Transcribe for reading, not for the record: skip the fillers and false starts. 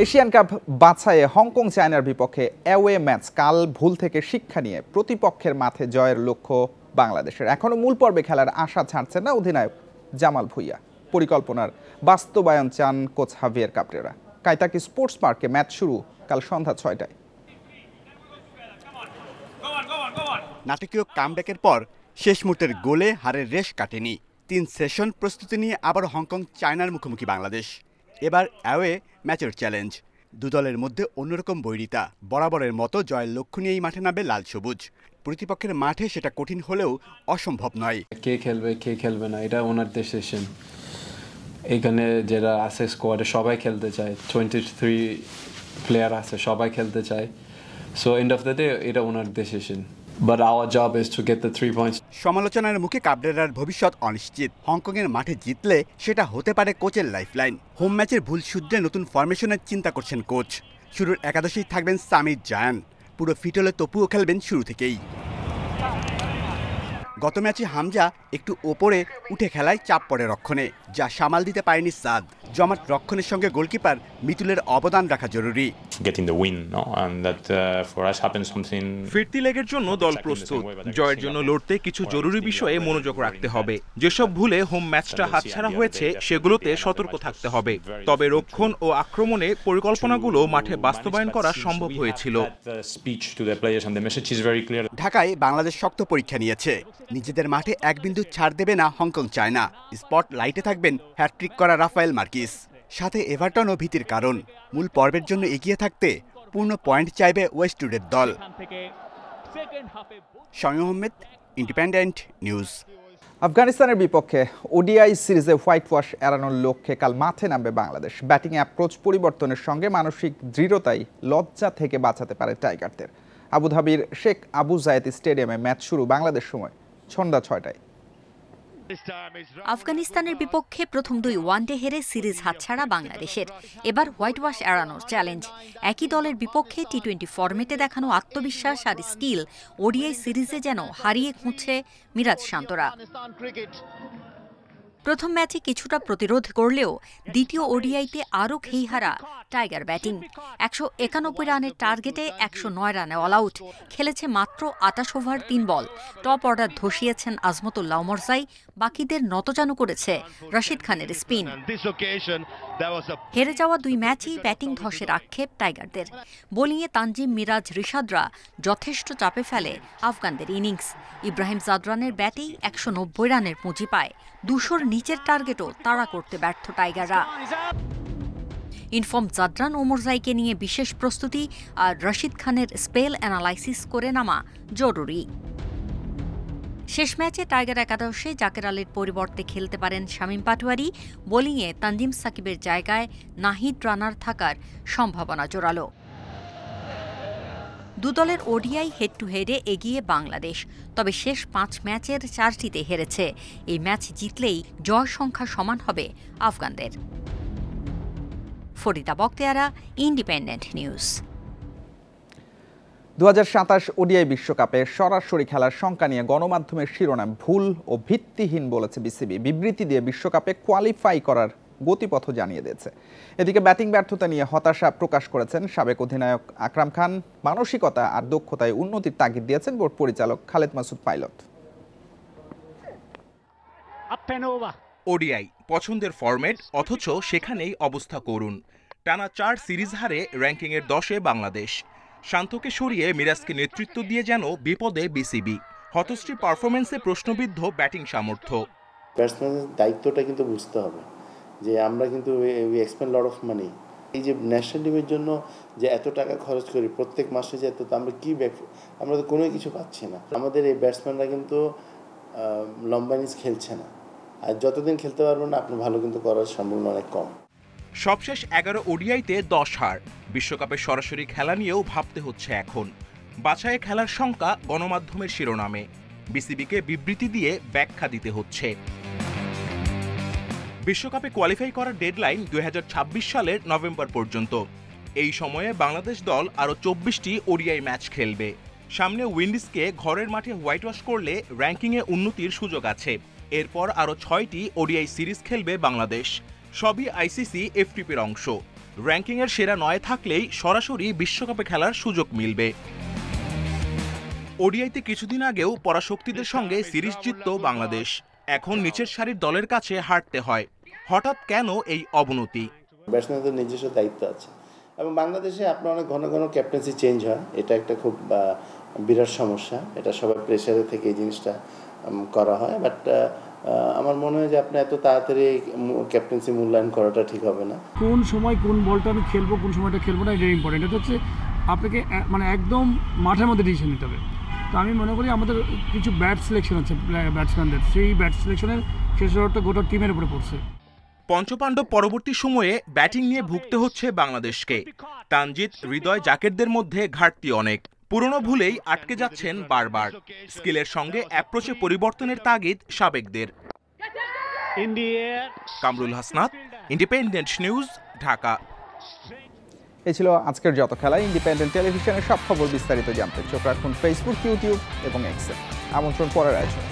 Asian cup বাছাইয়ে Hong Kong চায়নার বিপক্ষে away match কাল ভুল থেকে শিক্ষা নিয়ে প্রতিপক্ষের মাঠে জয়ের লক্ষ্য বাংলাদেশের। এখনো মূল পর্বে খেলার আশা ছাড়ছেন না অধিনায়ক জামাল ভুঁইয়া। পরিকল্পনার বাস্তবায়ন চান কোচ হাভিয়ের কাবরেরা। কাইতাকি স্পোর্টস পার্কে ম্যাচ শুরু কাল সন্ধ্যা 6টায়। নাটকীয় কামব্যাকের পর শেষ মুহূর্তের গোলে হারের রেশ কাটেনি। 3 সেশন প্রস্তুতি নিয়ে আবার হংকং চায়নার মুখোমুখি বাংলাদেশ। এবার অ্যাওয়ে ম্যাচের চ্যালেঞ্জ। দু দলের মধ্যে অন্যরকম বৈরিতা। বরাবরের মতো জয়ের লক্ষ্য নিয়েই মাঠে নামবে লাল সবুজ। প্রতিপক্ষের মাঠে সেটা কঠিন হলেও অসম্ভব নয়। কে খেলবে কে খেলবে না এটা ওনার ডিসিশন। এখানে যারা আছে স্কোয়াডে সবাই খেলতে চায়, 23 প্লেয়ার আছে, সবাই খেলতে চায়। So end of the day এটা ওনার decision. But our job is to get the 3 points. সমালোচনার মুখে কাবরেরার ভবিষ্যৎ অনিশ্চিত। হংকংয়ের মাঠে জিতলে সেটা হতে পারে কোচের লাইফলাইন। হোম ম্যাচের ভুল শুধরে নতুন ফরমেশনের চিন্তা করছেন কোচ। শুরুর একাদশেই থাকবেন সামির জায়ান। পুরো ফিট হলে তপুও খেলবেন শুরু থেকেই। গত ম্যাচে হামজা একটু ওপরে উঠে খেলায় চাপ পড়ে রক্ষণে, যা সামাল দিতে পারেনি সাদ। জমাট রক্ষণের সঙ্গে গোলকিপার মিতুলের অবদান রাখা জরুরি। ফিরতি লেগের জন্য দল প্রস্তুত। জয়ের জন্য লড়তে কিছু জরুরি বিষয়ে মনোযোগ রাখতে হবে। যেসব ভুলে হোম ম্যাচটা হাতছাড়া হয়েছে সেগুলোতে সতর্ক থাকতে হবে। তবে রক্ষণ ও আক্রমণে পরিকল্পনাগুলো মাঠে বাস্তবায়ন করা সম্ভব হয়েছিল। ঢাকায় বাংলাদেশ শক্ত পরীক্ষা নিয়েছে। নিজেদের মাঠে এক বিন্দু ছাড় দেবে না হংকং চায়না। স্পট লাইটে থাকবেন হ্যাটট্রিক করা রাফায়েল মার্কিস। সাথে এভারটনও ভীতির কারণ। মূল পর্বের জন্য এগিয়ে থাকতে পূর্ণ পয়েন্ট চাইবে ওয়েস্টউডের দল। Shamim Ahmed, independent news. আফগানিস্তানের বিপক্ষে ওডিআই সিরিজে হোয়াইট ওয়াশ এড়ানোর লক্ষ্যে কাল মাঠে নামবে বাংলাদেশ। ব্যাটিং অ্যাপ্রোচ পরিবর্তনের সঙ্গে মানসিক দৃঢ়তাই লজ্জা থেকে বাঁচাতে পারে টাইগারদের। আবুধাবির শেখ আবু জায়েদ স্টেডিয়ামে ম্যাচ শুরু বাংলাদেশ সময় সন্ধ্যা 6টায়। আফগানিস্তানের বিপক্ষে প্রথম 2 ওয়ানডে হেরে সিরিজ হাতছাড়া বাংলাদেশের। এবার হোয়াইট ওয়াশ এড়ানোর চ্যালেঞ্জ। একই দলের বিপক্ষে টি-20 ফরম্যাটে দেখানো আত্মবিশ্বাস আর স্কিল ওডিআই সিরিজে যেন হারিয়ে খুঁজছে মিরাজ শান্তরা। প্রথম ম্যাচে কিছুটা প্রতিরোধ করলেও দ্বিতীয় ওডিআইতে আরও খেইহারা টাইগার ব্যাটিং। 191 রানের টার্গেটে 109 রানে অল আউট। খেলেছে মাত্র 28 ওভার 3 বল। টপ অর্ডার ধসিয়েছেন আজমতুল্লাহ ওমরজাই। বাকিদের নতজানু করেছে রশিদ খানের স্পিন। হেরে যাওয়া 2 ম্যাচেই ব্যাটিং ধসের আক্ষেপ টাইগারদের। বোলিংয়ে তানজিম, মিরাজ, রিশাদরা যথেষ্ট চাপে ফেলে আফগানদের ইনিংস। ইব্রাহিম জাদরানের ব্যাটেই 190 রানের পুঁজি পায়। 200-র নিচের টার্গেটও তাড়া করতে ব্যর্থ টাইগাররা। ইনফর্ম জাদরান, ওমরজাইকে নিয়ে বিশেষ প্রস্তুতি আর রশিদ খানের স্পেল অ্যানালাইসিস করে নামা জরুরি। শেষ ম্যাচে টাইগার একাদশে জাকের আলীর পরিবর্তে খেলতে পারেন শামীম পাটোয়ারি। বোলিংয়ে তানজিম সাকিবের জায়গায় নাহিদ রানার থাকার সম্ভাবনা জোরালো। দুদলের ওডিআই হেড টু হেডে এগিয়ে বাংলাদেশ। তবে শেষ 5 ম্যাচের 4টিতে হেরেছে। এই ম্যাচ জিতলেই জয় সংখ্যা সমান হবে আফগানদের। Farida Baktiara, independent news. 2027 ODI বিশ্বকাপে সরাসরি খেলার শঙ্কা নিয়ে গণমাধ্যমের শিরোনাম ভুল ও ভিত্তিহীন বলেছে বিসিবি। বিবৃতি দিয়ে বিশ্বকাপে কোয়ালিফাই করার গতিপথ জানিয়ে দিয়েছে। এদিকে ব্যাটিং ব্যর্থতা নিয়ে হতাশা প্রকাশ করেছেন সাবেক অধিনায়ক আকরাম খান। মানসিকতা আর দক্ষতায় উন্নতির তাগিদ দিয়েছেন বোর্ড পরিচালক খালেদ মাসুদ পাইলট। ওডিআই পছন্দের ফরম্যাট, অথচ সেখানেই অবস্থা করুন। টানা 4 সিরিজ হারে র্যাঙ্কিংয়ের 10-এ বাংলাদেশ। শান্তকে সরিয়ে মিরাজকে নেতৃত্ব দিয়ে যেন বিপদে বিসিবি। হতশ্রী পারফরমেন্সে প্রশ্নবিদ্ধ ব্যাটিং সামর্থ্য। ব্যাটসম্যানের দায়িত্বটা কিন্তু বুঝতে হবে যে আমরা কিন্তু we expend lot of money. এই যে ন্যাশনাল টিমের জন্য যে এত টাকা খরচ করি প্রত্যেক মাসে, যে এত আমরা কি আমরা তো কোনো কিছু পাচ্ছি না। আমাদের এই ব্যাটসম্যানরা কিন্তু লম্বা ইনিংস খেলছে না। আর যতদিন খেলতে পারবো না আপনার ভালো কিন্তু করার সম্ভাবনা অনেক কম। সবশেষ 11 ওডিআইতে 10 হার। বিশ্বকাপে সরাসরি খেলা নিয়েও ভাবতে হচ্ছে এখন। বাছাইয়ে খেলার শঙ্কা গণমাধ্যমের শিরোনামে। বিসিবিকে বিবৃতি দিয়ে ব্যাখ্যা দিতে হচ্ছে। বিশ্বকাপে কোয়ালিফাই করার ডেডলাইন 2026 সালের নভেম্বর পর্যন্ত। এই সময়ে বাংলাদেশ দল আরও 24টি ওডিআই ম্যাচ খেলবে। সামনে উইন্ডিজকে ঘরের মাঠে হোয়াইট ওয়াশ করলে র্যাঙ্কিংয়ে উন্নতির সুযোগ আছে। এরপর আরও 6টি ওডিআই সিরিজ খেলবে বাংলাদেশ, সবই আইসিসি এফটিপির অংশ। র্যাঙ্কিংয়ের সেরা 9 থাকলেই সরাসরি বিশ্বকাপে খেলার সুযোগ মিলবে। ওডিআইতে কিছুদিন আগেও পরাশক্তিদের সঙ্গে সিরিজ জিতত বাংলাদেশ। এখন নিচের সারির দলের কাছে হারতে হয়। হঠাৎ কেন এই অবনতি? ব্যাটসম্যানদের নিজস্ব দায়িত্ব আছে এবং বাংলাদেশে আপনার অনেক ঘন ঘন ক্যাপ্টেন্সি চেঞ্জ হয়, এটা একটা খুব বিরাট সমস্যা। এটা সবাই প্রেশারে থেকে এই জিনিসটা করা হয়, বাট আমার মনে হয় যে আপনি এত তাড়াতাড়ি ক্যাপ্টেন্সি মূল্যায়ন করাটা ঠিক হবে না। কোন সময় কোন বলটা আমি খেলবো, কোন সময়টা খেলবো না, এটা ইম্পর্টেন্ট। এটা হচ্ছে আপনাকে মানে একদম মাঠের মধ্যে ডিসিশন নিতে হবে। তো আমি মনে করি আমাদের কিছু ব্যাট সিলেকশন আছে ব্যাটসম্যানদের, সেই ব্যাট সিলেকশনের শেষটা গোটা টিমের উপরে পড়ছে। পঞ্চপাণ্ডব পরবর্তী সময়ে ব্যাটিং নিয়ে ভুগতে হচ্ছে বাংলাদেশকে। তানজিদ, হৃদয়, জাকেরদের মধ্যে ঘাটতি অনেক। পুরনো ভুলেই আটকে যাচ্ছেন বারবার। স্কিলের সঙ্গে অ্যাপ্রোচে পরিবর্তনের তাগিদ সাবেকদের। Kamrul Hasnat, independent news, Dhaka. এই ছিল আজকের যত খেলা। ইন্ডিপেন্ডেন্ট টেলিভিশনের সব খবর বিস্তারিত জানতে চোখ রাখুন ফেসবুক, ইউটিউব এবং এক্সে। আমন্ত্রণ পরের আয়োজন।